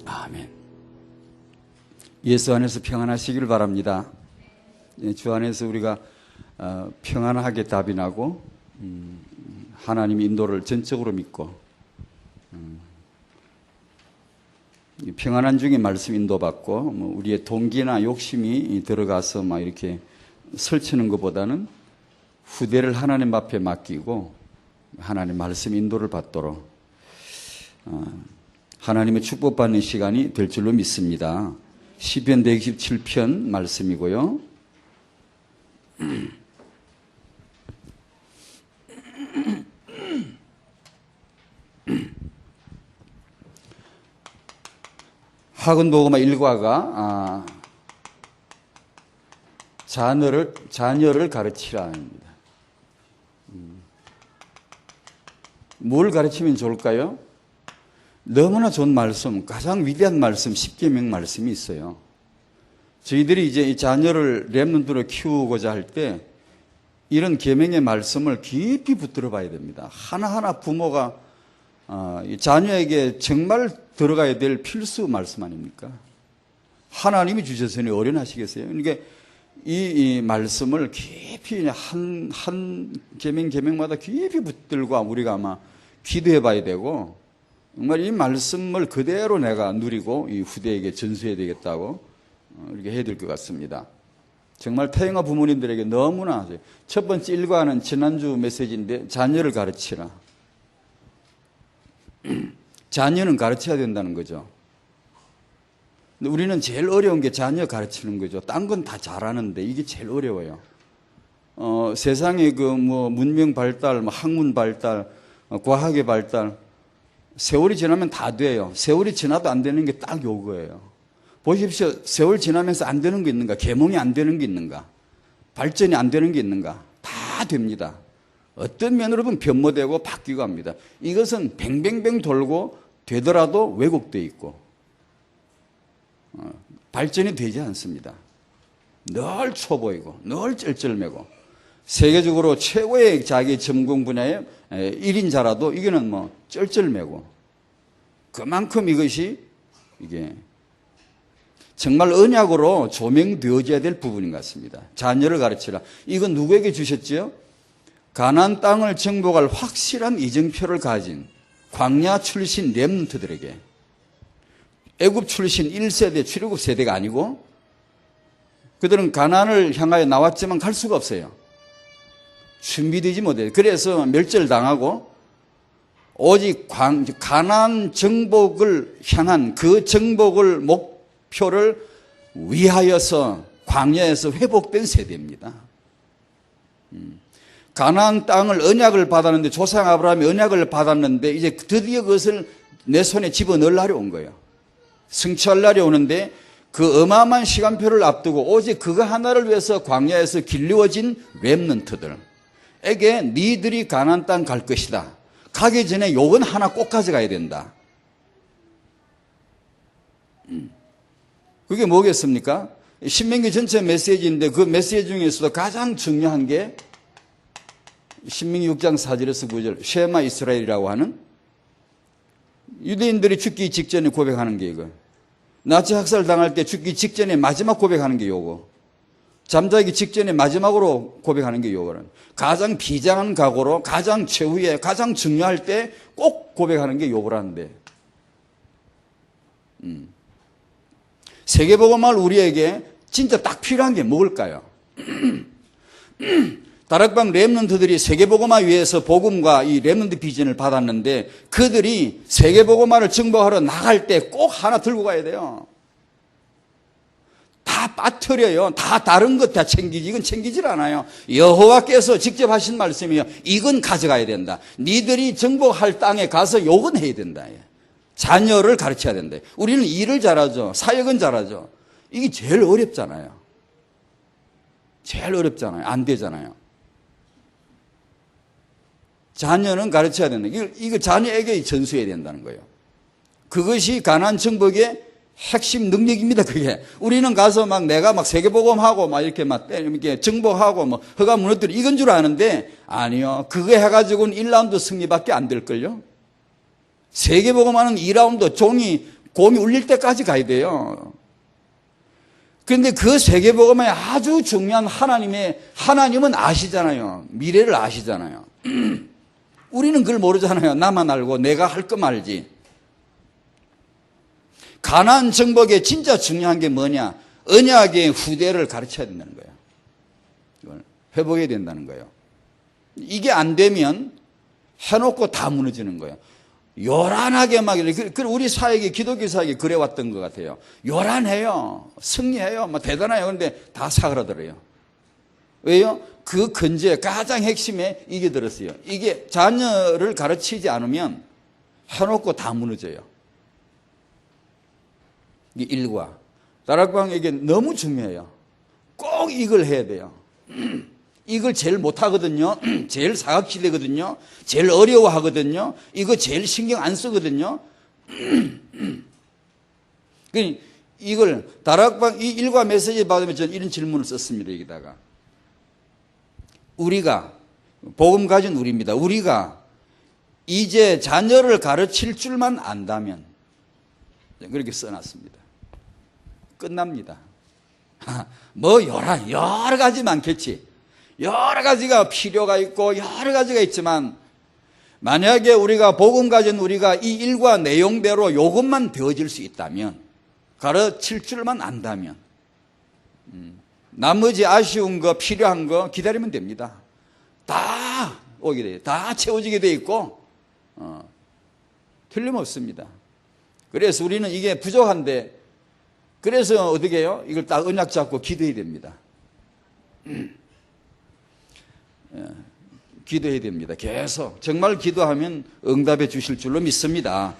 아멘. 예수 안에서 평안하시기를 바랍니다. 주 안에서 우리가 평안하게 답이 나고 하나님 인도를 전적으로 믿고 평안한 중에 말씀 인도받고 우리의 동기나 욕심이 들어가서 막 이렇게 설치는 것보다는 후대를 하나님 앞에 맡기고 하나님 말씀 인도를 받도록 하나님의 축복받는 시간이 될 줄로 믿습니다. 시편 127편 말씀이고요. 학은도그마 1과가 자녀를 가르치라 합니다. 뭘 가르치면 좋을까요? 너무나 좋은 말씀, 가장 위대한 말씀, 십계명 말씀이 있어요. 저희들이 이제 이 자녀를 렘넌트로 키우고자 할 때 이런 계명의 말씀을 깊이 붙들어 봐야 됩니다. 하나하나 부모가 자녀에게 정말 들어가야 될 필수 말씀 아닙니까? 하나님이 주셨으니 어련하시겠어요? 그러니까 이 말씀을 깊이 한 계명마다 깊이 붙들고 우리가 아마 기도해 봐야 되고 정말 이 말씀을 그대로 내가 누리고 이 후대에게 전수해야 되겠다고 이렇게 해야 될 것 같습니다. 정말 태영아 부모님들에게 너무나 첫 번째 일과는 지난주 메시지인데 자녀를 가르치라. 자녀는 가르쳐야 된다는 거죠. 근데 우리는 제일 어려운 게 자녀 가르치는 거죠. 딴 건 다 잘하는데 이게 제일 어려워요. 세상의 문명 발달, 학문 발달, 과학의 발달, 세월이 지나면 다 돼요. 세월이 지나도 안 되는 게 딱 요거예요. 보십시오. 세월 지나면서 안 되는 게 있는가? 계몽이 안 되는 게 있는가? 발전이 안 되는 게 있는가? 다 됩니다. 어떤 면으로 보면 변모되고 바뀌고 합니다. 이것은 뱅뱅뱅 돌고 되더라도 왜곡되어 있고 발전이 되지 않습니다. 늘 초보이고 늘 쩔쩔매고 세계적으로 최고의 자기 전공 분야의 1인자라도 이거는 쩔쩔매고 그만큼 이것이 이게 정말 언약으로 조명되어져야 될 부분인 것 같습니다. 자녀를 가르치라. 이건 누구에게 주셨지요? 가나안 땅을 정복할 확실한 이정표를 가진 광야 출신 렘넌트들에게 애굽 출신 1세대 출애굽 세대가 아니고 그들은 가나안을 향하여 나왔지만 갈 수가 없어요. 준비되지 못해요. 그래서 멸절당하고 오직 가나안 정복을 향한 그 정복을 목표를 위하여서 광야에서 회복된 세대입니다. 가나안 땅을 언약을 받았는데 조상 아브라함이 언약을 받았는데 이제 드디어 그것을 내 손에 집어넣을 날이 온 거예요. 승취할 날이 오는데 그 어마어마한 시간표를 앞두고 오직 그거 하나를 위해서 광야에서 길러진 렘넌트들에게 니들이 가나안 땅 갈 것이다. 가기 전에 요건 하나 꼭 가져가야 된다. 그게 뭐겠습니까? 신명기 전체 메시지인데 그 메시지 중에서도 가장 중요한 게 신명기 6장 4절에서 9절 쉐마 이스라엘이라고 하는 유대인들이 죽기 직전에 고백하는 게 이거. 나치 학살 당할 때 죽기 직전에 마지막 고백하는 게 요거. 잠자기 직전에 마지막으로 고백하는 게 요거는. 가장 비장한 각오로 가장 최후에 가장 중요할 때 꼭 고백하는 게 요거라는데. 세계복음을 우리에게 진짜 딱 필요한 게 뭘까요? 다락방 렘넌트들이 세계복음화 위해서 복음과 이 렘넌트 비전을 받았는데 그들이 세계복음화를 정복하러 나갈 때 꼭 하나 들고 가야 돼요. 다 빠뜨려요. 다 다른 것 다 챙기지. 이건 챙기질 않아요. 여호와께서 직접 하신 말씀이에요. 이건 가져가야 된다. 니들이 정복할 땅에 가서 요건 해야 된다. 자녀를 가르쳐야 된다. 우리는 일을 잘하죠. 사역은 잘하죠. 이게 제일 어렵잖아요. 제일 어렵잖아요. 안 되잖아요. 자녀는 가르쳐야 된다. 이거 자녀에게 전수해야 된다는 거예요. 그것이 가나안 정복의 핵심 능력입니다. 그게 우리는 가서 내가 세계복음하고 이렇게 정복하고 허가 무너뜨리 이건 줄 아는데 아니요. 그거 해가지고는 1라운드 승리밖에 안 될걸요. 세계복음하는 2라운드 종이 곰이 울릴 때까지 가야 돼요. 그런데 그 세계복음에 아주 중요한 하나님은 아시잖아요. 미래를 아시잖아요. 우리는 그걸 모르잖아요. 나만 알고 내가 할 것만 알지. 가나안 정복에 진짜 중요한 게 뭐냐? 언약의 후대를 가르쳐야 된다는 거예요. 이걸 회복해야 된다는 거예요. 이게 안 되면 해놓고 다 무너지는 거예요. 요란하게 막 우리 사역이 기독교 사역이 그래왔던 것 같아요. 요란해요. 승리해요. 막 대단해요. 그런데 다 사그라들어요. 왜요? 그 근저에 가장 핵심에 이게 들었어요. 이게 자녀를 가르치지 않으면 해놓고 다 무너져요. 이게 일과. 다락방에게 너무 중요해요. 꼭 이걸 해야 돼요. 이걸 제일 못하거든요. 제일 사각지대거든요. 제일 어려워하거든요. 이거 제일 신경 안 쓰거든요. 이걸 다락방 이 일과 메시지 받으면 저는 이런 질문을 썼습니다. 여기다가 우리가 복음 가진 우리입니다. 우리가 이제 자녀를 가르칠 줄만 안다면 그렇게 써놨습니다. 끝납니다. 뭐 여러 가지 많겠지. 여러 가지가 필요가 있고 여러 가지가 있지만 만약에 우리가 복음 가진 우리가 이 일과 내용대로 요것만 되어질 수 있다면 가르칠 줄만 안다면 나머지 아쉬운 거 필요한 거 기다리면 됩니다. 다 오게 돼요. 다 채워지게 돼 있고 틀림없습니다. 그래서 우리는 이게 부족한데 그래서 어떻게 해요? 이걸 딱 언약 잡고 기도해야 됩니다. 기도해야 됩니다. 계속 정말 기도하면 응답해 주실 줄로 믿습니다.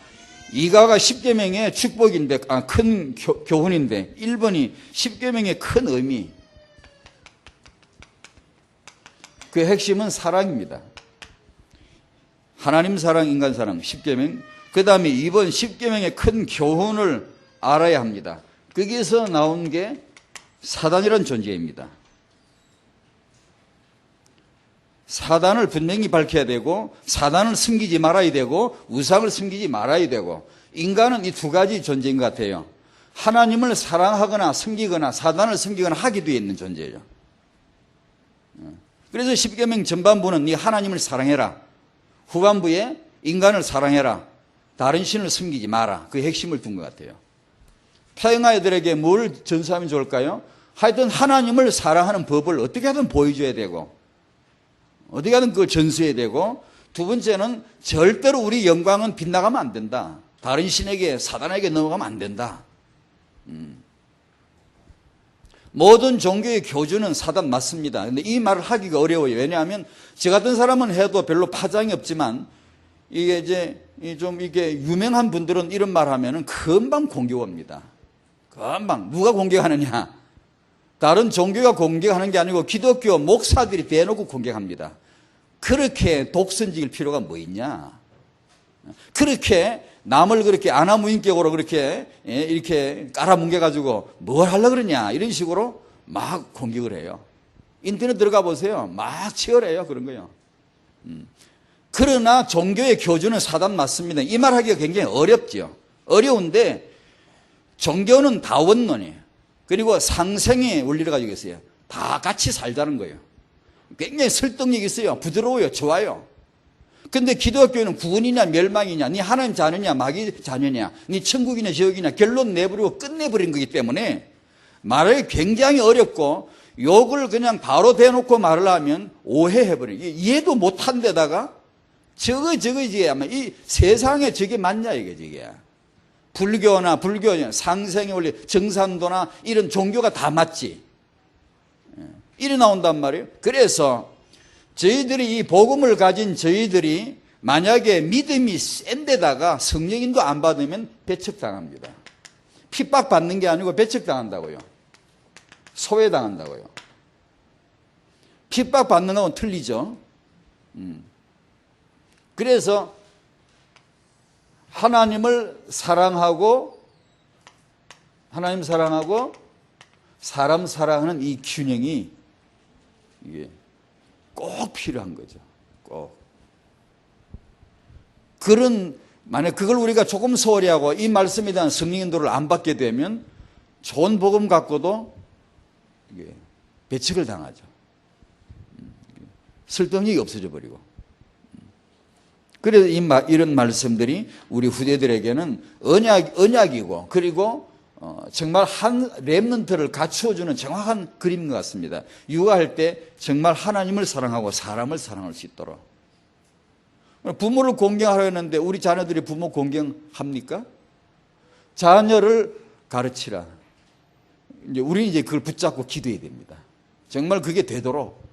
이가가 10계명의 축복인데 큰 교훈인데 1번이 10계명의 큰 의미. 그 핵심은 사랑입니다. 하나님 사랑, 인간 사랑 10계명. 그 다음에 2번 10계명의 큰 교훈을 알아야 합니다. 거기에서 나온 게 사단이라는 존재입니다. 사단을 분명히 밝혀야 되고 사단을 숨기지 말아야 되고 우상을 숨기지 말아야 되고 인간은 이 두 가지 존재인 것 같아요. 하나님을 사랑하거나 숨기거나 사단을 숨기거나 하게 되어 있는 존재예요. 그래서 십계명 전반부는 네 하나님을 사랑해라. 후반부에 인간을 사랑해라. 다른 신을 숨기지 마라. 그 핵심을 둔 것 같아요. 태영아이들에게 뭘 전수하면 좋을까요? 하여튼 하나님을 사랑하는 법을 어떻게 하든 보여줘야 되고 어떻게 하든 그걸 전수해야 되고 두 번째는 절대로 우리 영광은 빗나가면 안 된다. 다른 신에게 사단에게 넘어가면 안 된다. 모든 종교의 교주는 사단 맞습니다. 근데 이 말을 하기가 어려워요. 왜냐하면 저 같은 사람은 해도 별로 파장이 없지만 이게 이제 좀 이게 유명한 분들은 이런 말 하면은 금방 공격합니다. 금방 누가 공격하느냐? 다른 종교가 공격하는 게 아니고 기독교 목사들이 대놓고 공격합니다. 그렇게 독선적일 필요가 뭐 있냐? 그렇게 남을 그렇게 아나무인격으로 그렇게 이렇게 깔아뭉개가지고 뭘 하려고 그러냐? 이런 식으로 막 공격을 해요. 인터넷 들어가 보세요. 막 치열해요. 그런 거요. 그러나 종교의 교주는 사단 맞습니다. 이 말 하기가 굉장히 어렵죠. 어려운데 종교는 다원론이에요. 그리고 상생의 원리를 가지고 있어요. 다 같이 살자는 거예요. 굉장히 설득력이 있어요. 부드러워요. 좋아요. 근데 기독교는 구원이냐 멸망이냐, 네 하나님 자녀냐 마귀 자녀냐, 네 천국이냐 지옥이냐 결론 내버리고 끝내버린 거기 때문에 말하기 굉장히 어렵고 욕을 그냥 바로 대놓고 말을 하면 오해해버려요. 이해도 못한 데다가 저거지 아마 이 세상에 저게 맞냐 이게. 불교나 상생의 원리, 정산도나 이런 종교가 다 맞지. 이래 나온단 말이에요. 그래서 저희들이 이 복음을 가진 저희들이 만약에 믿음이 센 데다가 성령인도 안 받으면 배척당합니다. 핍박받는 게 아니고 배척당한다고요. 소외당한다고요. 핍박받는 거하고는 틀리죠. 그래서 하나님 사랑하고 사람 사랑하는 이 균형이 이게 꼭 필요한 거죠. 꼭. 그런 만약 그걸 우리가 조금 소홀히 하고 이 말씀에 대한 성령 인도를 안 받게 되면 좋은 복음 갖고도 배척을 당하죠. 설득력이 없어져 버리고. 그래서 이런 말씀들이 우리 후대들에게는 언약이고, 그리고 정말 한 렘넌트를 갖추어주는 정확한 그림인 것 같습니다. 육아할 때 정말 하나님을 사랑하고 사람을 사랑할 수 있도록. 부모를 공경하려 했는데 우리 자녀들이 부모 공경합니까? 자녀를 가르치라. 우리는 이제 그걸 붙잡고 기도해야 됩니다. 정말 그게 되도록.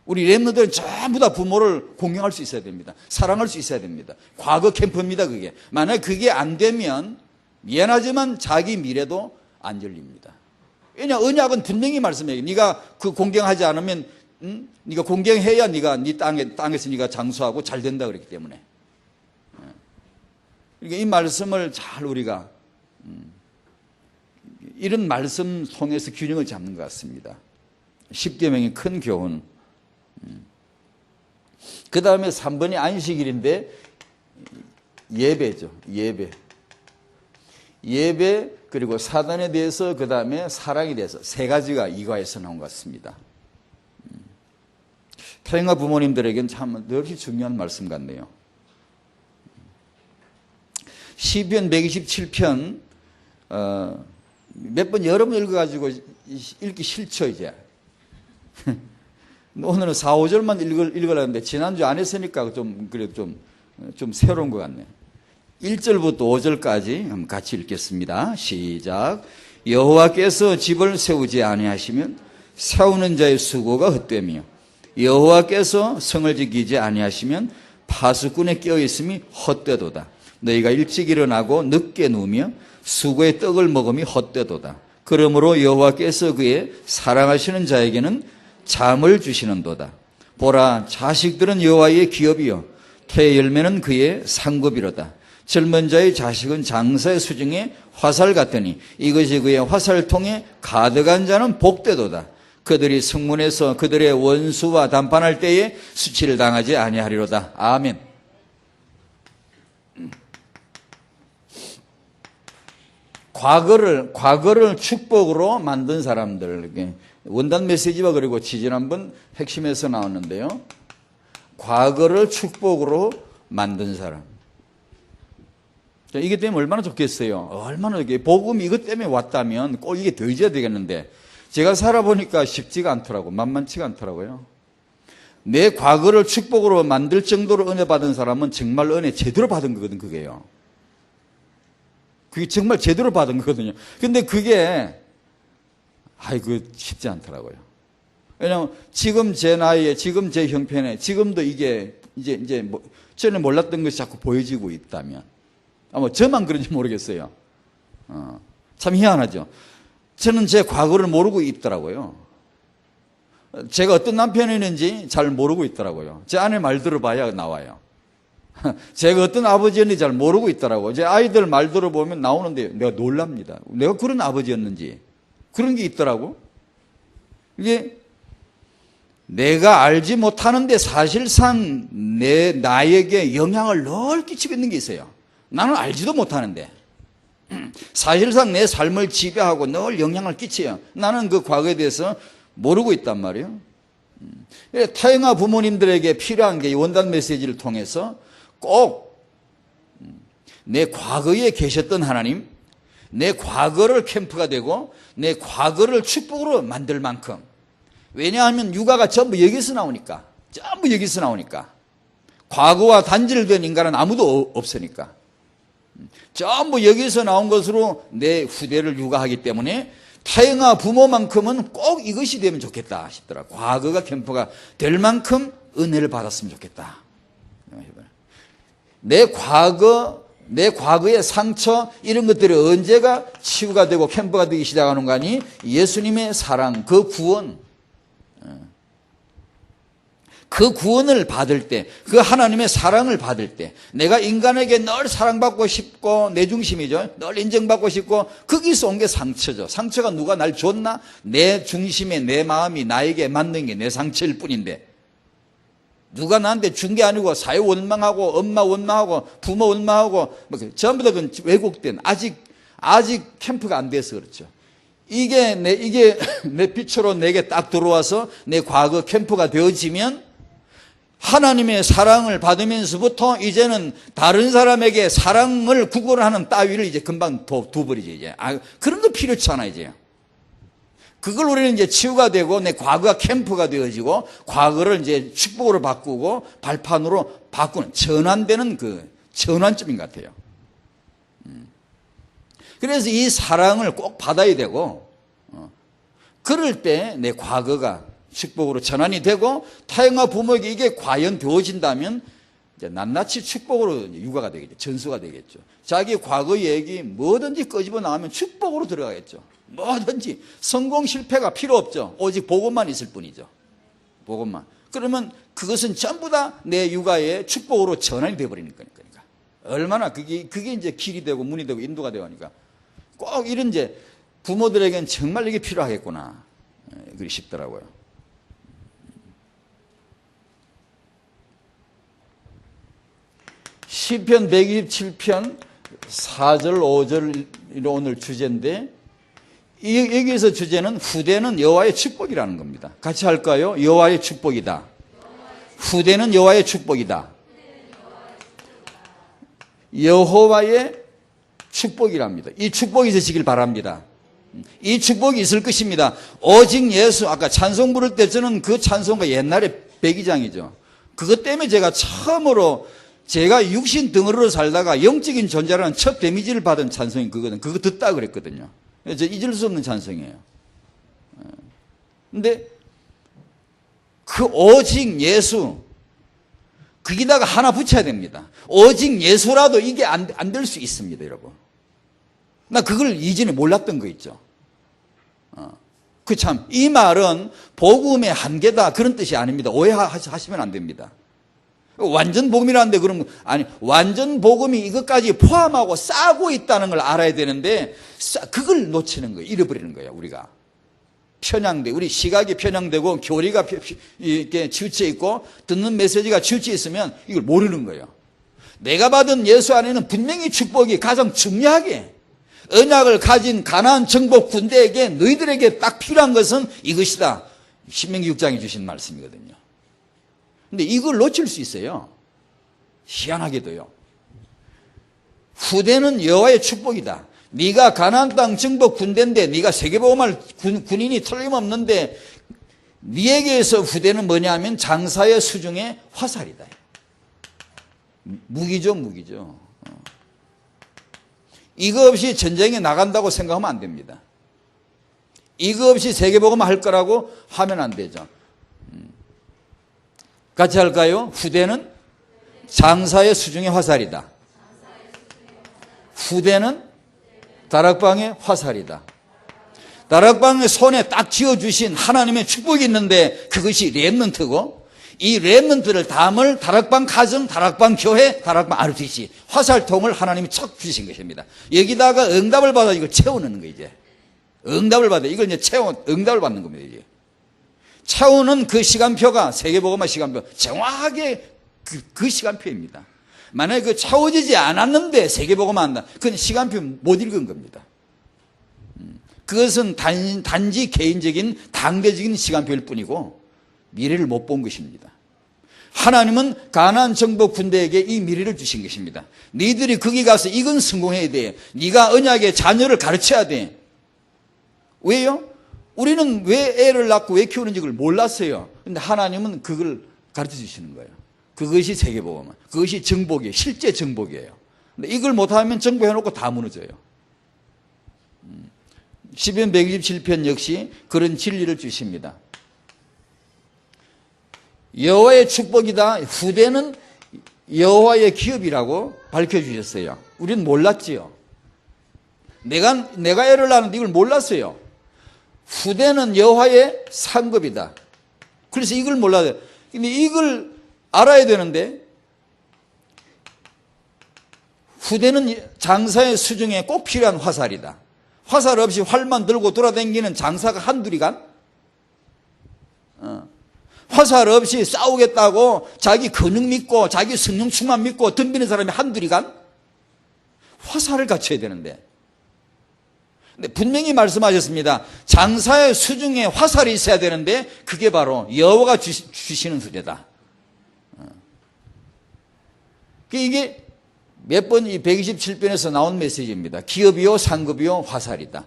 우리 렘너들은 전부 다 부모를 공경할 수 있어야 됩니다. 사랑할 수 있어야 됩니다. 과거 캠프입니다, 그게. 만약 그게 안 되면 미안하지만 자기 미래도 안 열립니다. 왜냐, 언약은 분명히 말씀해요. 네가 그 공경하지 않으면, 네가 공경해야 네가 네 땅에서 네가 장수하고 잘 된다 그랬기 때문에. 그러니까 이 말씀을 잘 우리가 이런 말씀 통해서 균형을 잡는 것 같습니다. 십계명의 큰 교훈. 그 다음에 3번이 안식일인데 예배죠. 예배 그리고 사단에 대해서, 그 다음에 사랑에 대해서 세 가지가 이과에서 나온 것 같습니다. 타인과 부모님들에게는 참 늘 중요한 말씀 같네요. 시편 127편 몇 번 여러 번 읽어가지고 읽기 싫죠 이제. 오늘은 4, 5절만 읽으려는데 지난주 안 했으니까 그래도 좀 새로운 것 같네요. 1절부터 5절까지 한번 같이 읽겠습니다. 시작. 여호와께서 집을 세우지 아니하시면 세우는 자의 수고가 헛되며 여호와께서 성을 지키지 아니하시면 파수꾼의 깨어있음이 헛되도다. 너희가 일찍 일어나고 늦게 누우며 수고의 떡을 먹음이 헛되도다. 그러므로 여호와께서 그의 사랑하시는 자에게는 잠을 주시는도다. 보라, 자식들은 여호와의 기업이요 태의 열매는 그의 상급이로다. 젊은 자의 자식은 장사의 수중에 화살 같으니 이것이 그의 화살통에 가득한 자는 복되도다. 그들이 성문에서 그들의 원수와 담판할 때에 수치를 당하지 아니하리로다. 아멘. 과거를 축복으로 만든 사람들. 원단 메시지와 그리고 지지난번 핵심에서 나왔는데요. 과거를 축복으로 만든 사람. 이게 때문에 얼마나 좋겠어요. 얼마나 이게 복음이 이것 때문에 왔다면 꼭 이게 더 있어야 되겠는데 제가 살아보니까 쉽지가 않더라고. 만만치가 않더라고요. 내 과거를 축복으로 만들 정도로 은혜 받은 사람은 정말 은혜 제대로 받은 거거든, 그게요. 그게 정말 제대로 받은 거거든요. 근데 그게 쉽지 않더라고요. 왜냐하면 지금 제 나이에, 지금 제 형편에, 지금도 이게 이제 전에 몰랐던 것이 자꾸 보여지고 있다면 아마 저만 그런지 모르겠어요. 참 희한하죠. 저는 제 과거를 모르고 있더라고요. 제가 어떤 남편이었는지 잘 모르고 있더라고요. 제 아내 말 들어봐야 나와요. 제가 어떤 아버지였는지 잘 모르고 있더라고요. 제 아이들 말 들어보면 나오는데 내가 놀랍니다. 내가 그런 아버지였는지. 그런 게 있더라고. 이게 내가 알지 못하는데 사실상 나에게 영향을 늘 끼치고 있는 게 있어요. 나는 알지도 못하는데 사실상 내 삶을 지배하고 늘 영향을 끼쳐요. 나는 그 과거에 대해서 모르고 있단 말이에요. 타영아 부모님들에게 필요한 게 원단 메시지를 통해서 꼭 내 과거에 계셨던 하나님, 내 과거를 캠프가 되고 내 과거를 축복으로 만들 만큼. 왜냐하면 육아가 전부 여기서 나오니까. 과거와 단절된 인간은 아무도 없으니까. 전부 여기서 나온 것으로 내 후대를 육아하기 때문에 타영아 부모만큼은 꼭 이것이 되면 좋겠다 싶더라. 과거가 캠프가 될 만큼 은혜를 받았으면 좋겠다. 내 과거의 상처 이런 것들이 언제가 치유가 되고 캠프가 되기 시작하는 거 아니? 예수님의 사랑, 그 구원. 그 구원을 받을 때, 그 하나님의 사랑을 받을 때, 내가 인간에게 늘 사랑받고 싶고, 내 중심이죠. 늘 인정받고 싶고, 거기서 온 게 상처죠. 상처가 누가 날 줬나? 내 중심에 내 마음이 나에게 맞는 게 내 상처일 뿐인데. 누가 나한테 준 게 아니고 사회 원망하고 엄마 원망하고 부모 원망하고 뭐 전부 다 그건 왜곡된 아직 캠프가 안 돼서 그렇죠. 이게 내 빛으로 내게 딱 들어와서 내 과거 캠프가 되어지면 하나님의 사랑을 받으면서부터 이제는 다른 사람에게 사랑을 구걸하는 따위를 이제 금방 둬버리죠, 이제. 그런 거 필요치 않아, 이제. 그걸 우리는 이제 치유가 되고 내 과거가 캠프가 되어지고 과거를 이제 축복으로 바꾸고 발판으로 바꾸는 전환되는 그 전환점인 것 같아요. 그래서 이 사랑을 꼭 받아야 되고, 그럴 때 내 과거가 축복으로 전환이 되고 타영아 부모에게 이게 과연 되어진다면 이제 낱낱이 축복으로 육아가 되겠죠. 전수가 되겠죠. 자기 과거 얘기 뭐든지 끄집어 나가면 축복으로 들어가겠죠. 뭐든지 성공 실패가 필요 없죠. 오직 복음만 있을 뿐이죠. 복음만. 그러면 그것은 전부 다 내 육아의 축복으로 전환이 되어버리는 거니까. 얼마나 그게 이제 길이 되고 문이 되고 인도가 되고 하니까 꼭 이런 이제 부모들에게는 정말 이게 필요하겠구나. 그리 싶더라고요. 시편 127편 4절 5절 오늘 주제인데 여기에서 주제는 후대는 여호와의 축복이라는 겁니다. 같이 할까요? 여호와의 축복이다. 후대는 여호와의 축복이다. 여호와의 축복이랍니다. 이 축복이 있으시길 바랍니다. 이 축복이 있을 것입니다. 오직 예수, 아까 찬송 부를 때 저는 그 찬송가 옛날에 백이장이죠. 그것 때문에 제가 처음으로 제가 육신 덩어리로 살다가 영적인 존재라는 첫 데미지를 받은 찬송이 그거든. 그거 듣다 그랬거든요. 저 잊을 수 없는 찬송이에요. 근데 그 오직 예수, 거기다가 하나 붙여야 됩니다. 오직 예수라도 이게 안 될 수 있습니다, 여러분. 나 그걸 이전에 몰랐던 거 있죠. 이 말은 복음의 한계다 그런 뜻이 아닙니다. 오해하시면 안 됩니다. 완전 복음이라는데 그럼 아니 완전 복음이 이것까지 포함하고 싸고 있다는 걸 알아야 되는데 그걸 놓치는 거예요. 잃어버리는 거예요. 우리가 우리 시각이 편향되고 교리가 이렇게 치우쳐 있고 듣는 메시지가 치우쳐 있으면 이걸 모르는 거예요. 내가 받은 예수 안에는 분명히 축복이 가장 중요하게 언약을 가진 가나안 정복 군대에게 너희들에게 딱 필요한 것은 이것이다. 신명기 6장에 주신 말씀이거든요. 근데 이걸 놓칠 수 있어요. 희한하게도요. 후대는 여호와의 축복이다. 네가 가나안 땅 정복 군대인데 네가 세계복음할 군인이 틀림없는데 네에게서 후대는 뭐냐면 장사의 수중의 화살이다. 무기죠. 이거 없이 전쟁에 나간다고 생각하면 안 됩니다. 이거 없이 세계복음 할 거라고 하면 안 되죠. 같이 할까요? 후대는 장사의 수중의 화살이다. 후대는 다락방의 화살이다. 다락방의 손에 딱 쥐어주신 하나님의 축복이 있는데 그것이 렘넌트고 이 렘넌트를 담을 다락방 가정, 다락방 교회, 다락방 RTC 화살통을 하나님이 척 주신 것입니다. 여기다가 응답을 받아 이걸 채워넣는 거예요. 이제 응답을 받아 이걸 이제 응답을 받는 겁니다. 이제 채우는 그 시간표가 세계복음화 시간표 정확하게 그 시간표입니다. 만약에 그 채워지지 않았는데 세계복음화 한다. 그건 시간표 못 읽은 겁니다. 그것은 단지 개인적인 당대적인 시간표일 뿐이고 미래를 못 본 것입니다. 하나님은 가나안 정복 군대에게 이 미래를 주신 것입니다. 너희들이 거기 가서 이건 성공해야 돼. 네가 언약의 자녀를 가르쳐야 돼. 왜요? 우리는 왜 애를 낳고 왜 키우는지 그걸 몰랐어요. 근데 하나님은 그걸 가르쳐 주시는 거예요. 그것이 세계복음, 그것이 정복이에요. 실제 정복이에요. 근데 이걸 못하면 정복해놓고 다 무너져요. 시편 127편 역시 그런 진리를 주십니다. 여호와의 축복이다. 후대는 여호와의 기업이라고 밝혀주셨어요. 우리는 몰랐지요. 내가 애를 낳는데 이걸 몰랐어요. 후대는 여호와의 상급이다. 그래서 이걸 몰라야 돼요. 근데 이걸 알아야 되는데 후대는 장사의 수중에 꼭 필요한 화살이다. 화살 없이 활만 들고 돌아다니는 장사가 한둘이간? 화살 없이 싸우겠다고 자기 근육 믿고 자기 성령충만 믿고 덤비는 사람이 한둘이간? 화살을 갖춰야 되는데. 근데 분명히 말씀하셨습니다. 장사의 수중에 화살이 있어야 되는데 그게 바로 여호와가 주시는 수제다. 이게 몇 번 이 127편에서 나온 메시지입니다. 기업이요, 상급이요, 화살이다.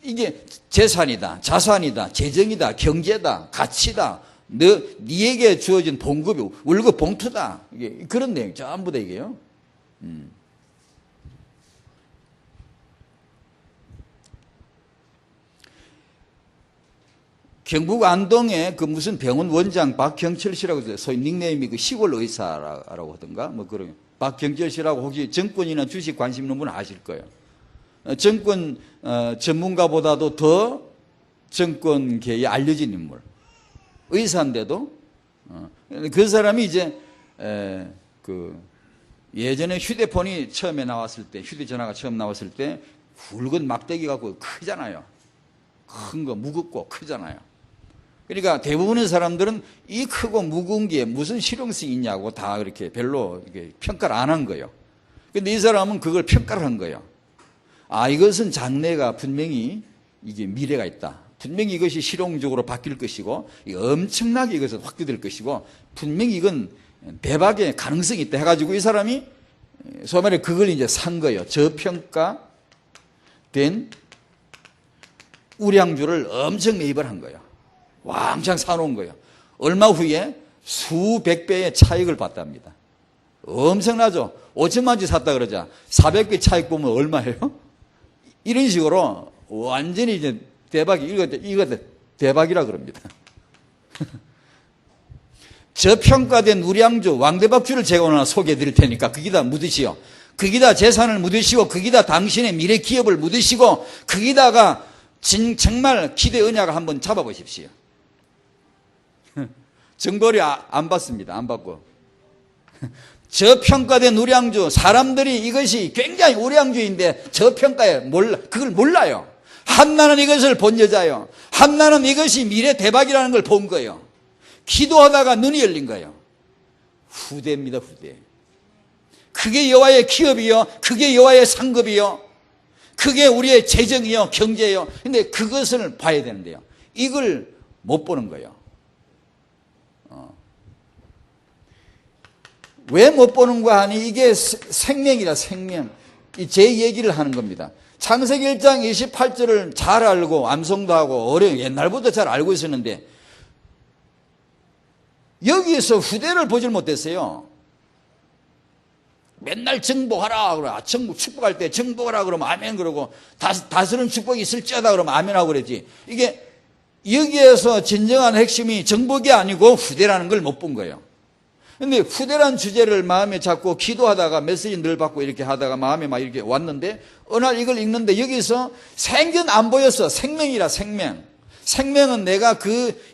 이게 재산이다, 자산이다, 재정이다, 경제다, 가치다. 네에게 주어진 봉급이 월급 봉투다. 이게 그런 내용 전부 다 이게요. 경북 안동에 그 무슨 병원 원장 박경철 씨라고 해서 소위 닉네임이 그 시골 의사라고 하던가 뭐 그런 박경철 씨라고 혹시 정권이나 주식 관심 있는 분은 아실 거예요. 정권 전문가보다도 더 정권계에 알려진 인물. 의사인데도 그 사람이 이제 그 예전에 휴대폰이 처음에 나왔을 때 휴대전화가 처음 나왔을 때 굵은 막대기 갖고 크잖아요. 큰 거 무겁고 크잖아요. 그러니까 대부분의 사람들은 이 크고 무거운 게 무슨 실용성이 있냐고 다 그렇게 별로 이렇게 평가를 안 한 거예요. 근데 이 사람은 그걸 평가를 한 거예요. 아, 이것은 장래가 분명히 이게 미래가 있다. 분명히 이것이 실용적으로 바뀔 것이고 엄청나게 이것은 확대될 것이고 분명히 이건 대박의 가능성이 있다 해가지고 이 사람이 소위 말해 그걸 이제 산 거예요. 저평가된 우량주를 엄청 매입을 한 거예요. 왕창 사놓은 거예요. 얼마 후에 수백 배의 차익을 봤답니다. 엄청나죠. 5천만 주 샀다 그러자 400배 차익 보면 얼마예요? 이런 식으로 완전히 이제 대박이 이거 대박이라 그럽니다. 저평가된 우량주 왕대박주를 제가 오늘 소개해 드릴 테니까 거기다 묻으시오. 거기다 재산을 묻으시고 거기다 당신의 미래 기업을 묻으시고 거기다가 정말 기대 언약을 한번 잡아보십시오. 정보를 안 받습니다. 안 받고. 저평가된 우량주, 사람들이 이것이 굉장히 우량주인데 저평가에 그걸 몰라요. 한나는 이것을 본 여자요. 한나는 이것이 미래 대박이라는 걸 본 거예요. 기도하다가 눈이 열린 거예요. 후대입니다, 후대. 그게 여호와의 기업이요. 그게 여호와의 상급이요. 그게 우리의 재정이요, 경제요. 근데 그것을 봐야 되는데요. 이걸 못 보는 거예요. 왜 못 보는 거 하니 이게 생명이라 생명. 제 얘기를 하는 겁니다. 창세기 1장 28절을 잘 알고 암송도 하고 옛날부터 잘 알고 있었는데 여기에서 후대를 보질 못했어요. 맨날 정복하라 그러고 정복 축복할 때 정복하라 그러면 아멘 그러고 다스는 축복이 있을지어다 그러면 아멘 하고 그랬지. 이게 여기에서 진정한 핵심이 정복이 아니고 후대라는 걸 못 본 거예요. 근데 후대란 주제를 마음에 잡고 기도하다가 메시지 늘 받고 이렇게 하다가 마음에 막 이렇게 왔는데 어느 날 이걸 읽는데 여기서 생전 안 보였어. 생명이라 생명. 생명은 내가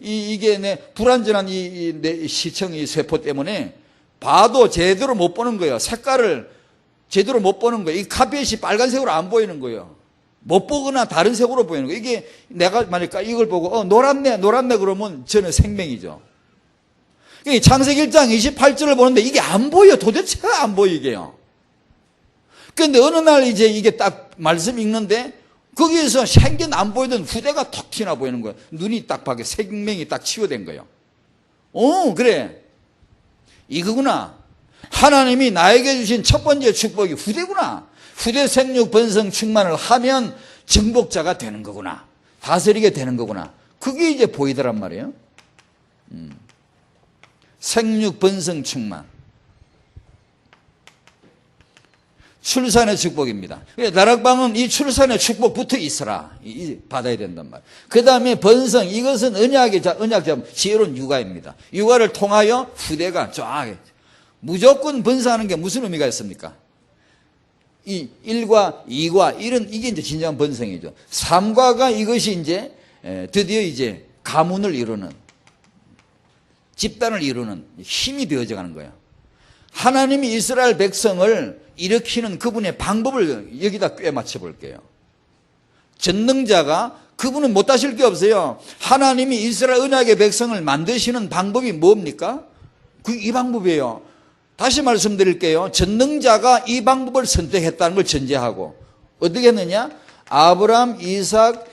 이게 내 불완전한 내 시청이 세포 때문에 봐도 제대로 못 보는 거예요. 색깔을 제대로 못 보는 거예요. 이 카펫이 빨간색으로 안 보이는 거예요. 못 보거나 다른 색으로 보이는 거예요. 이게 내가 말일까 이걸 보고 노랗네 그러면 저는 생명이죠. 창세기 1장 28절을 보는데 이게 안 보여. 도대체 안 보이게요. 그런데 어느 날 이제 이게 딱 말씀 읽는데 거기에서 생전 안 보이던 후대가 톡 튀나 보이는 거예요. 눈이 딱 밖에 생명이 딱 치유된 거예요. 그래. 이거구나. 하나님이 나에게 주신 첫 번째 축복이 후대구나. 후대 생육 번성 충만을 하면 정복자가 되는 거구나. 다스리게 되는 거구나. 그게 이제 보이더란 말이에요. 생육 번성 충만. 출산의 축복입니다. 다락방은 이 출산의 축복부터 있어라. 받아야 된단 말이에요. 그 다음에 번성. 이것은 언약 잡 지혜로운 육아입니다. 육아를 통하여 후대가 쫙 무조건 번성하는 게 무슨 의미가 있습니까? 이 1과 2과 이게 이제 진정한 번성이죠. 3과가 이것이 이제 드디어 이제 가문을 이루는 집단을 이루는 힘이 되어져 가는 거예요. 하나님이 이스라엘 백성을 일으키는 그분의 방법을 여기다 꿰 맞춰 볼게요. 전능자가 그분은 못하실 게 없어요. 하나님이 이스라엘 언약의 백성을 만드시는 방법이 뭡니까? 이 방법이에요. 다시 말씀드릴게요. 전능자가 이 방법을 선택했다는 걸 전제하고 어떻게 했느냐? 아브람, 이삭,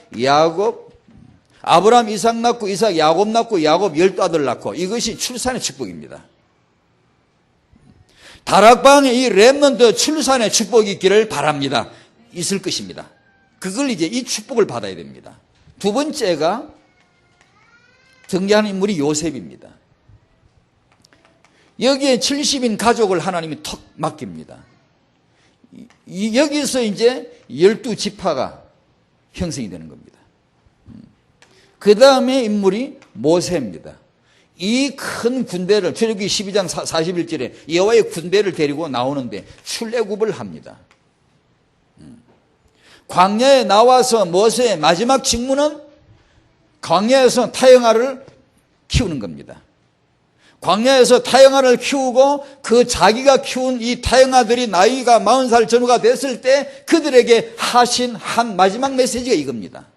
낳고 이삭, 야곱 낳고 야곱 12아들 낳고 이것이 출산의 축복입니다. 다락방에 이 렘넌트 출산의 축복이 있기를 바랍니다. 있을 것입니다. 그걸 이제 이 축복을 받아야 됩니다. 두 번째가 등장하는 인물이 요셉입니다. 여기에 70인 가족을 하나님이 턱 맡깁니다. 여기서 이제 12지파가 형성이 되는 겁니다. 그 다음에 인물이 모세입니다. 이 큰 군대를 출애굽기 12장 41절에 여호와의 군대를 데리고 나오는데 출애굽을 합니다. 광야에 나와서 모세의 마지막 직무는 광야에서 타영아를 키우는 겁니다. 광야에서 타영아를 키우고 그 자기가 키운 이 타영아들이 나이가 40살 전후가 됐을 때 그들에게 하신 한 마지막 메시지가 이겁니다.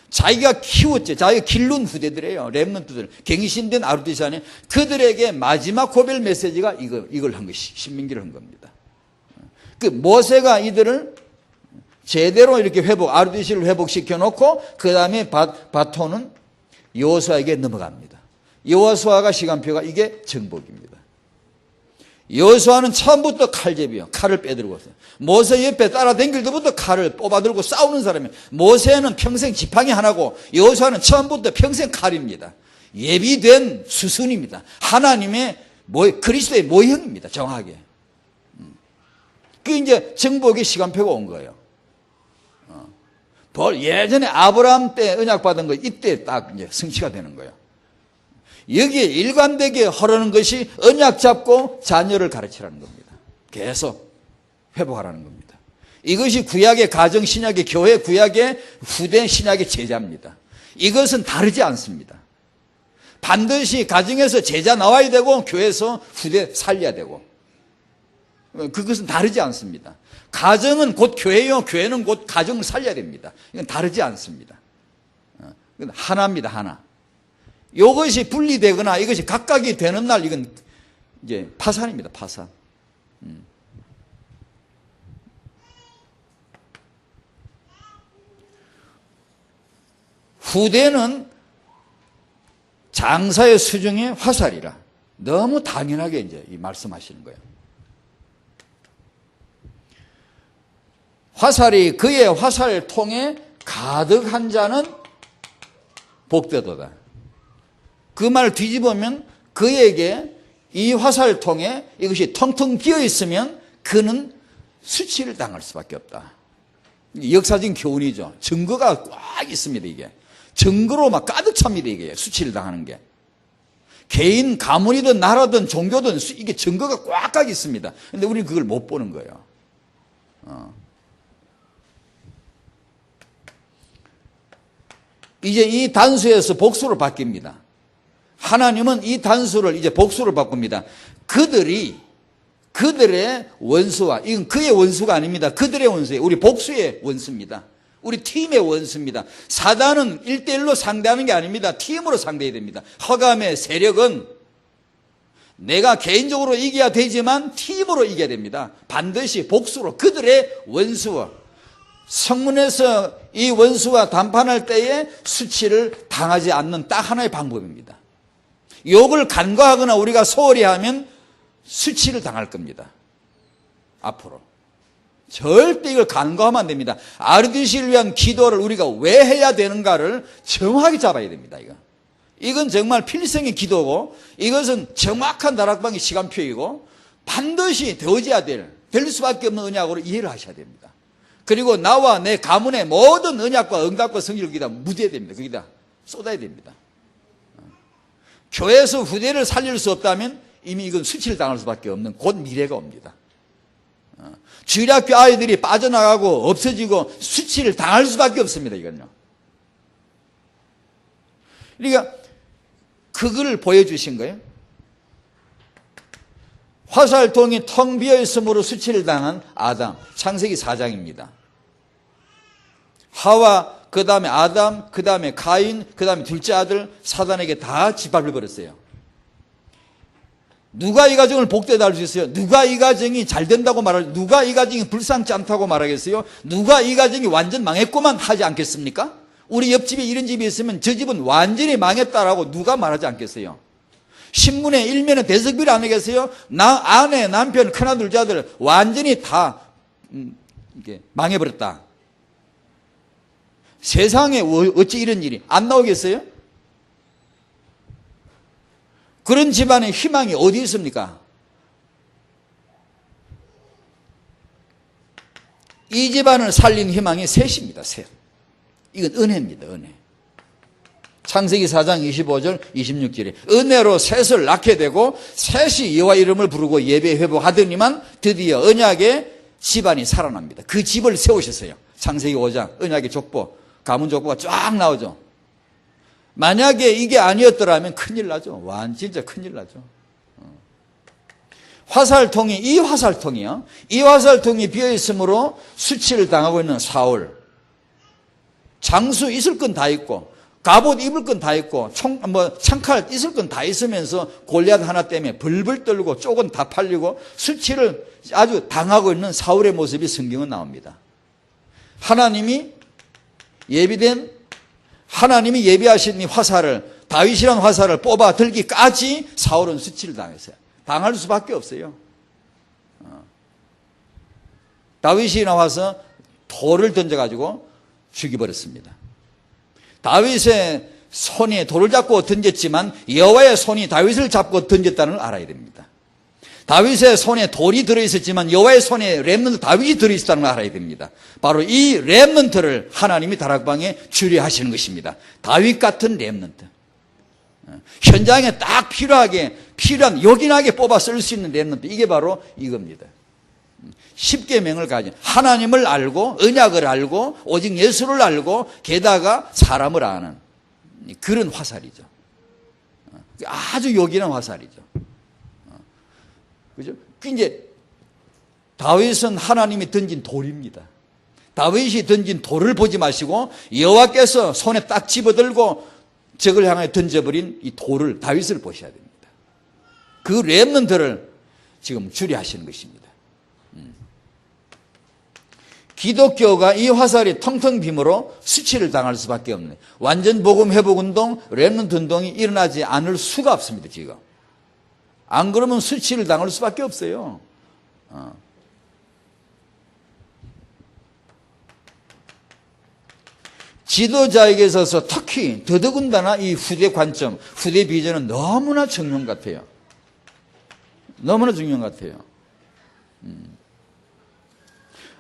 자기가 키웠죠. 자기가 기른 후대들이에요. 렘넌트들. 갱신된 아르디산에 그들에게 마지막 고별 메시지가 이걸 한 것이 신명기를 한 겁니다. 그 모세가 이들을 제대로 이렇게 아르디시를 회복시켜 놓고 그 다음에 바톤은 여호수아에게 넘어갑니다. 여호수아가 시간표가 이게 정복입니다. 여호수아는 처음부터 칼제비요. 칼을 빼들고 있어요. 모세 옆에 따라다닐 때부터 칼을 뽑아들고 싸우는 사람이에요. 모세는 평생 지팡이 하나고 여호수아는 처음부터 평생 칼입니다. 예비된 수순입니다. 하나님의 그리스도의 모형입니다. 정확하게. 그게 이제 정복의 시간표가 온 거예요. 예전에 아브라함 때 언약 받은 거 이때 딱 이제 성취가 되는 거예요. 여기에 일관되게 흐르는 것이 언약 잡고 자녀를 가르치라는 겁니다. 계속 회복하라는 겁니다. 이것이 구약의 가정, 신약의 교회, 구약의 후대, 신약의 제자입니다. 이것은 다르지 않습니다. 반드시 가정에서 제자 나와야 되고 교회에서 후대 살려야 되고 그것은 다르지 않습니다. 가정은 곧 교회요, 교회는 곧 가정을 살려야 됩니다. 이건 다르지 않습니다. 이건 하나입니다, 하나. 이것이 분리되거나 이것이 각각이 되는 날 이건 이제 파산입니다. 파산. 후대는 장사의 수중의 화살이라 너무 당연하게 이제 말씀하시는 거예요. 화살이 그의 화살통에 가득한 자는 복되도다. 그 말을 뒤집으면 그에게 이 화살통에 이것이 텅텅 비어 있으면 그는 수치를 당할 수밖에 없다. 역사적인 교훈이죠. 증거가 꽉 있습니다. 이게 증거로 막 가득 찹니다. 이게 수치를 당하는 게 개인 가문이든 나라든 종교든 이게 증거가 꽉 있습니다. 그런데 우리는 그걸 못 보는 거예요. 이제 이 단수에서 복수로 바뀝니다. 하나님은 이 단수를 이제 복수로 바꿉니다. 그들의 원수와, 이건 그의 원수가 아닙니다. 그들의 원수예요. 우리 복수의 원수입니다. 우리 팀의 원수입니다. 사단은 1대1로 상대하는 게 아닙니다. 팀으로 상대해야 됩니다. 허감의 세력은 내가 개인적으로 이겨야 되지만 팀으로 이겨야 됩니다. 반드시 복수로 그들의 원수와 성문에서 이 원수와 담판할 때에 수치를 당하지 않는 딱 하나의 방법입니다. 욕을 간과하거나 우리가 소홀히 하면 수치를 당할 겁니다. 앞으로. 절대 이걸 간과하면 안 됩니다. 아르디시를 위한 기도를 우리가 왜 해야 되는가를 정확하게 잡아야 됩니다. 이건 정말 필생의 기도고 이것은 정확한 다락방의 시간표이고 반드시 되어져야 될 수밖에 없는 언약으로 이해를 하셔야 됩니다. 그리고 나와 내 가문의 모든 언약과 응답과 성질을 거기다 묻어야 됩니다. 거기다 쏟아야 됩니다. 교회에서 후대를 살릴 수 없다면 이미 이건 수치를 당할 수밖에 없는 곧 미래가 옵니다. 주일학교 아이들이 빠져나가고 없어지고 수치를 당할 수밖에 없습니다. 이건요. 그러니까 그걸 보여주신 거예요. 화살통이 텅 비어 있으므로 수치를 당한 아담. 창세기 4장입니다. 하와, 그 다음에 아담, 그 다음에 가인, 그 다음에 둘째 아들 사단에게 다 짓밟혀 버렸어요. 누가 이 가정을 복되다 할 수 있어요? 누가 이 가정이 잘 된다고 누가 이 가정이 불쌍치 않다고 말하겠어요? 누가 이 가정이 완전 망했구만 하지 않겠습니까? 우리 옆집에 이런 집이 있으면 저 집은 완전히 망했다라고 누가 말하지 않겠어요? 신문에 일면에 대석비를 안 하겠어요? 아내, 남편, 큰아들, 둘째아들 완전히 다 이게 망해버렸다. 세상에 어찌 이런 일이 안 나오겠어요? 그런 집안의 희망이 어디 있습니까? 이 집안을 살린 희망이 셋입니다. 셋. 이건 은혜입니다. 은혜. 창세기 4장 25절 26절에 은혜로 셋을 낳게 되고 셋이 여호와 이름을 부르고 예배 회복하더니만 드디어 언약의 집안이 살아납니다. 그 집을 세우셨어요. 창세기 5장 언약의 족보, 가문 족보가 쫙 나오죠. 만약에 이게 아니었더라면 큰일 나죠. 진짜 큰일 나죠. 화살통이, 이 화살통이 비어있으므로 수치를 당하고 있는 사울. 장수 있을 건 다 있고, 갑옷 입을 건 다 있고, 창칼 있을 건 다 있으면서 골리앗 하나 때문에 벌벌 떨고 쪽은 다 팔리고 수치를 아주 당하고 있는 사울의 모습이 성경은 나옵니다. 하나님이 예비하신 이 화살을, 다윗이라는 화살을 뽑아 들기까지 사울은 수치를 당했어요. 당할 수밖에 없어요. 다윗이 나와서 돌을 던져가지고 죽여버렸습니다. 다윗의 손이 돌을 잡고 던졌지만 여호와의 손이 다윗을 잡고 던졌다는 걸 알아야 됩니다. 다윗의 손에 돌이 들어있었지만 여호와의 손에 렘넌트 다윗이 들어있었다는 걸 알아야 됩니다. 바로 이 렘넌트를 하나님이 다락방에 주례하시는 것입니다. 다윗 같은 렘넌트. 현장에 딱 필요한 요긴하게 뽑아 쓸 수 있는 렘넌트. 이게 바로 이겁니다. 십계명을 가진 하나님을 알고 언약을 알고 오직 예수를 알고 게다가 사람을 아는 그런 화살이죠. 아주 요긴한 화살이죠. 그죠? 이제 다윗은 하나님이 던진 돌입니다. 다윗이 던진 돌을 보지 마시고 여호와께서 손에 딱 집어들고 적을 향해 던져버린 이 돌을, 다윗을 보셔야 됩니다. 그 렘넌트를 지금 주례하시는 것입니다. 기독교가 이 화살이 텅텅 빔으로 수치를 당할 수밖에 없는, 완전 복음 회복 운동, 렘넌트 운동이 일어나지 않을 수가 없습니다. 지금 안 그러면 수치를 당할 수밖에 없어요. 지도자에게 있어서 특히 더더군다나 이 후대 관점, 후대 비전은 너무나 중요한 것 같아요. 너무나 중요한 것 같아요.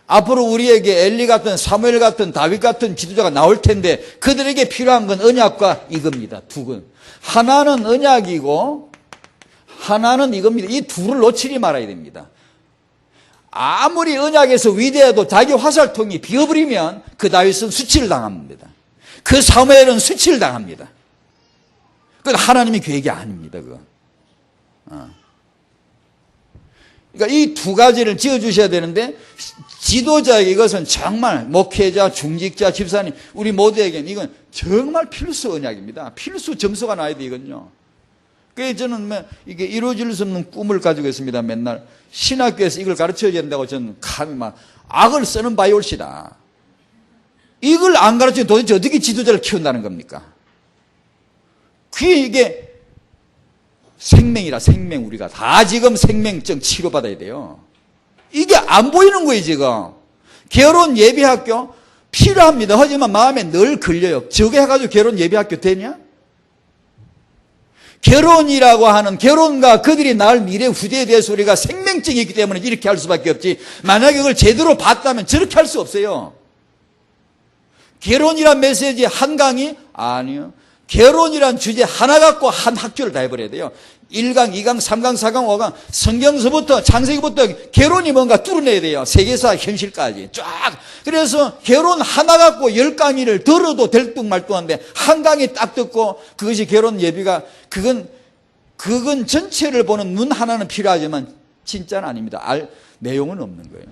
앞으로 우리에게 엘리 같은, 사무엘 같은, 다윗 같은 지도자가 나올 텐데 그들에게 필요한 건 언약과 이겁니다. 두 건. 하나는 언약이고 하나는 이겁니다. 이 둘을 놓치지 말아야 됩니다. 아무리 언약에서 위대해도 자기 화살통이 비어버리면 그 다윗은 수치를 당합니다. 그 사무엘은 수치를 당합니다. 그건 하나님의 계획이 아닙니다. 그건. 그러니까 이 두 가지를 지어주셔야 되는데 지도자에게 이것은 정말 목회자, 중직자, 집사님 우리 모두에게는 이건 정말 필수 언약입니다. 필수 점수가 나야 돼 이건요. 그래서 저는 이게 이루어질 수 없는 꿈을 가지고 있습니다. 맨날 신학교에서 이걸 가르쳐야 된다고 저는 감히 막 악을 쓰는 바이 옳시다. 이걸 안 가르치면 도대체 어떻게 지도자를 키운다는 겁니까? 이게 생명이라 생명. 우리가 다 지금 생명증 치료받아야 돼요. 이게 안 보이는 거예요 지금. 결혼 예비학교 필요합니다. 하지만 마음에 늘 걸려요. 저게 해가지고 결혼 예비학교 되냐? 결혼이라고 하는, 결혼과 그들이 낳을 미래 후대에 대해서 우리가 생명증이 있기 때문에 이렇게 할 수밖에 없지, 만약에 그걸 제대로 봤다면 저렇게 할 수 없어요. 결혼이란 메시지 한 강의? 아니요. 결혼이란 주제 하나 갖고 한 학교를 다 해버려야 돼요. 1강, 2강, 3강, 4강, 5강 창세기부터 결혼이 뭔가 뚫어내야 돼요. 세계사 현실까지 쫙. 그래서 결혼 하나 갖고 10강의를 들어도 될 듯 말 듯한데 한 강의 딱 듣고 그것이 결혼 예비가, 그건 전체를 보는 눈 하나는 필요하지만 진짜는 아닙니다. 내용은 없는 거예요.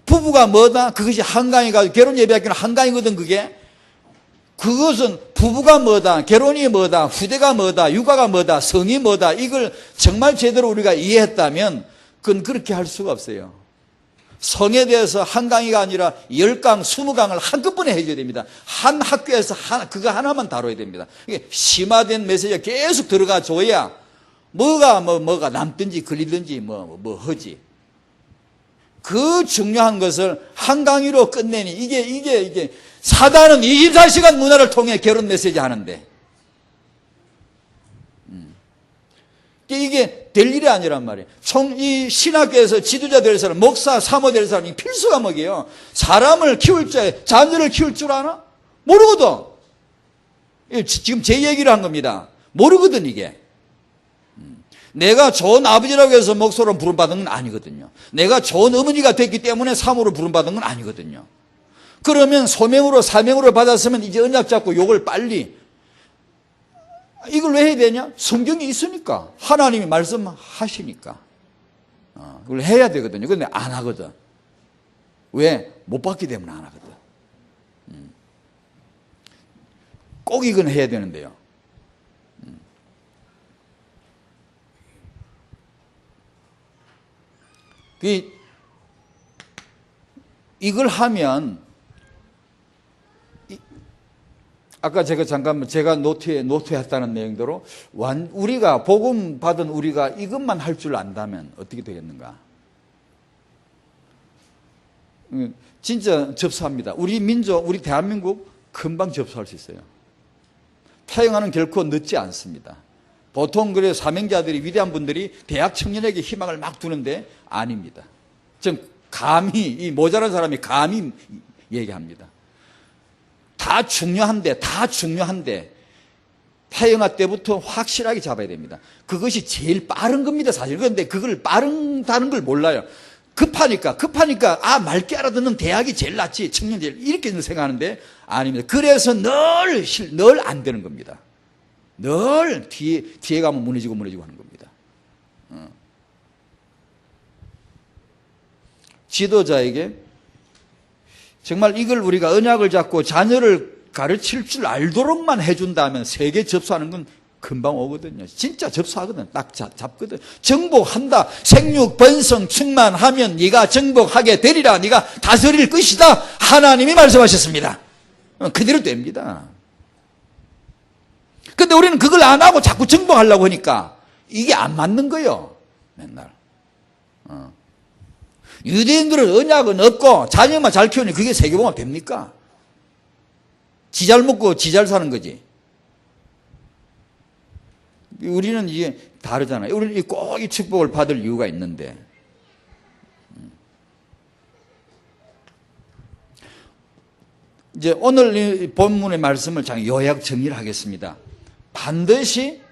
부부가 뭐다? 그것이 한강이 가지고 결혼 예배학교는 한강이거든 그게. 그것은 부부가 뭐다? 결혼이 뭐다? 후대가 뭐다? 육아가 뭐다? 성이 뭐다? 이걸 정말 제대로 우리가 이해했다면 그건 그렇게 할 수가 없어요. 성에 대해서 한 강의가 아니라 10강, 20강을 한꺼번에 해줘야 됩니다. 한 학교에서 그거 하나만 다뤄야 됩니다. 이게 심화된 메시지가 계속 들어가 줘야 뭐가 남든지 걸리든지 뭐 하지. 그 중요한 것을 한 강의로 끝내니 이게 사단은 24시간 문화를 통해 결혼 메시지 하는데 이게 될 일이 아니란 말이에요. 이 신학교에서 지도자 될 사람, 목사, 사모 될 사람이 필수 과목이에요. 사람을 키울 줄, 자녀를 키울 줄 아나? 모르거든. 지금 제 얘기를 한 겁니다. 모르거든 이게. 내가 좋은 아버지라고 해서 목사로 부름받은 건 아니거든요. 내가 좋은 어머니가 됐기 때문에 사모로 부름받은 건 아니거든요. 그러면 소명으로 사명으로 받았으면 이제 언약 잡고 요걸 빨리 이걸 왜 해야 되냐? 성경이 있으니까. 하나님이 말씀하시니까. 그걸 해야 되거든요. 근데 안 하거든. 왜? 못 받기 때문에 안 하거든. 꼭 이건 해야 되는데요. 이걸 하면 아까 제가 노트했다는 내용대로 우리가 복음 받은 우리가 이것만 할 줄 안다면 어떻게 되겠는가? 진짜 접수합니다. 우리 민족, 우리 대한민국 금방 접수할 수 있어요. 태영하는 결코 늦지 않습니다. 보통 그래 사명자들이 위대한 분들이 대학 청년에게 희망을 막 두는데 아닙니다. 좀 감히 이 모자란 사람이 감히 얘기합니다. 다 중요한데 태영아 때부터 확실하게 잡아야 됩니다. 그것이 제일 빠른 겁니다, 사실. 그런데 그걸 빠르다는 걸 몰라요. 급하니까 맑게 알아듣는 대학이 제일 낫지, 청년 제일 이렇게 생각하는데 아닙니다. 그래서 늘 안 되는 겁니다. 늘 뒤에 가면 무너지고 하는 겁니다. 지도자에게 정말 이걸 우리가 언약을 잡고 자녀를 가르칠 줄 알도록만 해준다면 세계 접수하는 건 금방 오거든요. 진짜 접수하거든. 딱 잡거든. 정복한다. 생육 번성 충만하면 네가 정복하게 되리라. 네가 다스릴 것이다. 하나님이 말씀하셨습니다. 그대로 됩니다. 근데 우리는 그걸 안 하고 자꾸 정복하려고 하니까 이게 안 맞는 거예요. 맨날. 유대인들은 언약은 없고 자녀만 잘 키우니 그게 세계봉합 됩니까? 지 잘 먹고 지 잘 사는 거지. 우리는 이게 다르잖아요. 우리는 꼭 이 축복을 받을 이유가 있는데. 이제 오늘 이 본문의 말씀을 요약 정리를 하겠습니다. 반드시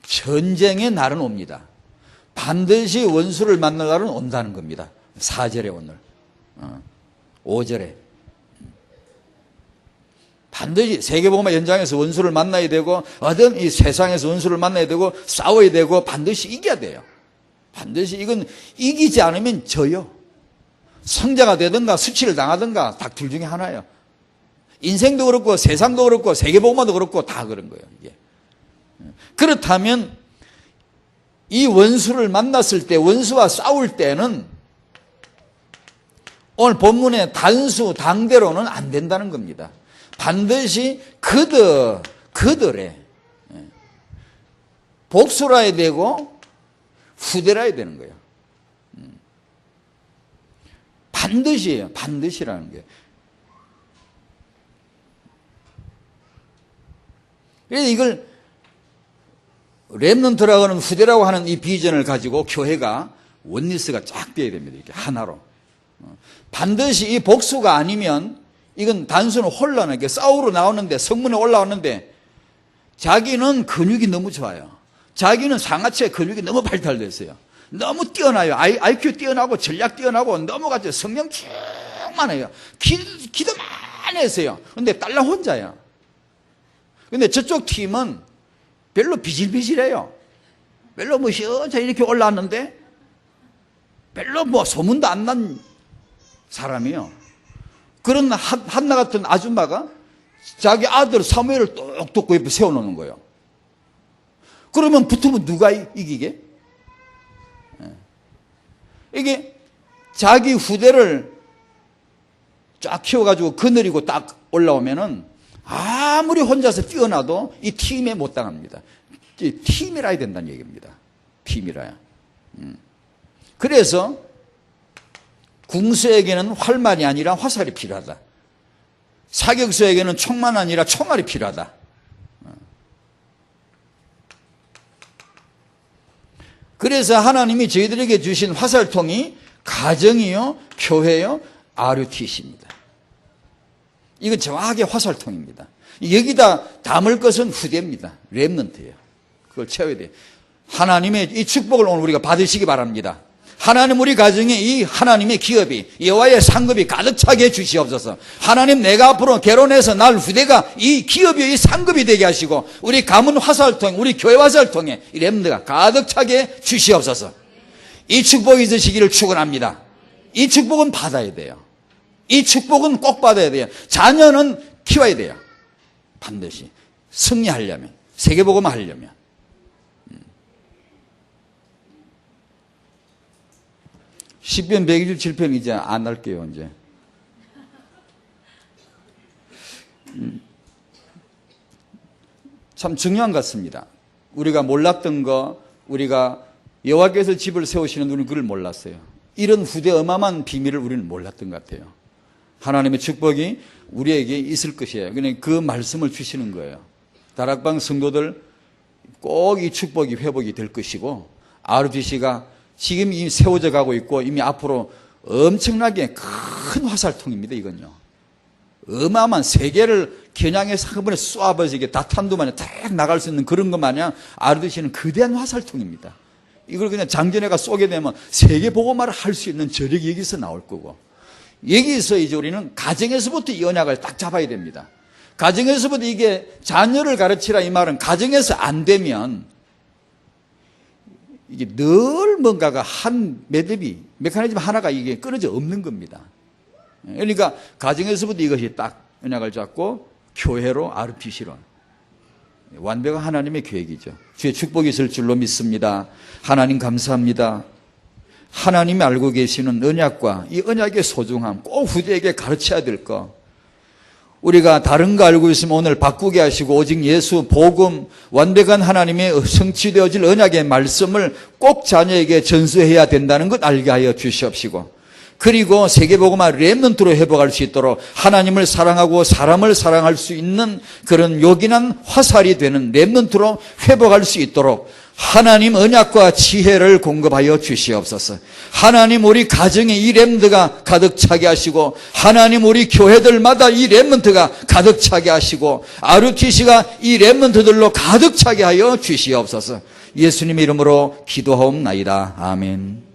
전쟁의 날은 옵니다. 반드시 원수를 만날 날은 온다는 겁니다. 4절에 오늘 5절에 반드시 세계복음화 현장에서 원수를 만나야 되고 어떤 이 세상에서 원수를 만나야 되고 싸워야 되고 반드시 이겨야 돼요. 반드시 이건 이기지 않으면 져요. 성자가 되든가 수치를 당하든가 딱 둘 중에 하나예요. 인생도 그렇고 세상도 그렇고 세계복음화도 그렇고 다 그런 거예요. 이게. 그렇다면 이 원수를 만났을 때 원수와 싸울 때는 오늘 본문의 당대로는 안 된다는 겁니다. 반드시 그들의 복수라 해야 되고 후대라 해야 되는 거예요. 반드시예요. 반드시라는 게. 그래서 이걸 렘넌트라고 하는 후대라고 하는 이 비전을 가지고 교회가 원리스가 쫙 되어야 됩니다. 이렇게 하나로. 반드시 이 복수가 아니면 이건 단순한 혼란이에요. 싸우러 나오는데 성문에 올라오는데 자기는 근육이 너무 좋아요. 자기는 상하체 근육이 너무 발달됐어요. 너무 뛰어나요. IQ 뛰어나고 전략 뛰어나고 너무 같아요. 성령 충만해요. 기도 많이 했어요. 근데 딸랑 혼자야. 근데 저쪽 팀은 별로 비질비질해요. 별로 시원찮게 이렇게 올라왔는데 별로 소문도 안 난 사람이요. 그런 한나 같은 아줌마가 자기 아들 사무엘을 똑똑 옆에 세워놓는 거예요. 그러면 붙으면 누가 이기게? 이게 자기 후대를 쫙 키워가지고 거느리고 딱 올라오면은 아무리 혼자서 뛰어나도 이 팀에 못 당합니다. 팀이라야 된다는 얘기입니다. 팀이라야. 그래서 궁수에게는 활만이 아니라 화살이 필요하다. 사격수에게는 총만 아니라 총알이 필요하다. 그래서 하나님이 저희들에게 주신 화살통이 가정이요, 교회요, RUTC입니다. 이건 정확하게 화살통입니다. 여기다 담을 것은 후대입니다. 렘넌트예요. 그걸 채워야 돼요. 하나님의 이 축복을 오늘 우리가 받으시기 바랍니다. 하나님 우리 가정에 이 하나님의 기업이 여호와의 상급이 가득 차게 주시옵소서. 하나님 내가 앞으로 결혼해서 날 후대가 이 기업이 이 상급이 되게 하시고 우리 가문 화살통 우리 교회 화살통에 이 렘드가 가득 차게 주시옵소서. 이 축복이 있으시기를 축원합니다. 이 축복은 받아야 돼요. 이 축복은 꼭 받아야 돼요. 자녀는 키워야 돼요. 반드시 승리하려면 세계복음 하려면. 시편 127편 이제 안 할게요. 이제 참 중요한 것 같습니다. 우리가 몰랐던 거, 우리가 여호와께서 집을 세우시는 우리는 그걸 몰랐어요. 이런 후대 어마어마한 비밀을 우리는 몰랐던 것 같아요. 하나님의 축복이 우리에게 있을 것이에요. 그냥 그 말씀을 주시는 거예요. 다락방 성도들 꼭 이 축복이 회복이 될 것이고 RUTC가 지금 이미 세워져 가고 있고 이미 앞으로 엄청나게 큰 화살통입니다. 이건요. 어마어마한 세계를 겨냥해서 한번에 쏘아버리게 다탄두 마냥 딱 나갈 수 있는 그런 것 마냥 RUTC는 거대한 화살통입니다. 이걸 그냥 장전해가 쏘게 되면 세계 복음화를 할 수 있는 저력이 여기서 나올 거고 여기서 이제 우리는 가정에서부터 이 언약을 딱 잡아야 됩니다. 가정에서부터 이게 자녀를 가르치라 이 말은 가정에서 안 되면 이게 늘 뭔가가 한 매듭이 메커니즘 하나가 이게 끊어져 없는 겁니다. 그러니까 가정에서부터 이것이 딱 언약을 잡고 교회로 RUTC로 완벽한 하나님의 계획이죠. 주의 축복이 있을 줄로 믿습니다. 하나님 감사합니다. 하나님이 알고 계시는 언약과 이 언약의 소중함 꼭 후대에게 가르쳐야 될 거. 우리가 다른 거 알고 있으면 오늘 바꾸게 하시고 오직 예수 복음 완벽한 하나님의 성취되어질 언약의 말씀을 꼭 자녀에게 전수해야 된다는 것 알게 하여 주시옵시고 그리고 세계복음화 렘넌트로 회복할 수 있도록 하나님을 사랑하고 사람을 사랑할 수 있는 그런 요긴한 화살이 되는 렘넌트로 회복할 수 있도록 하나님 언약과 지혜를 공급하여 주시옵소서. 하나님 우리 가정에 이 렘넌트가 가득 차게 하시고 하나님 우리 교회들마다 이 렘넌트가 가득 차게 하시고 RUTC가 이 렘넌트들로 가득 차게 하여 주시옵소서. 예수님의 이름으로 기도하옵나이다. 아멘.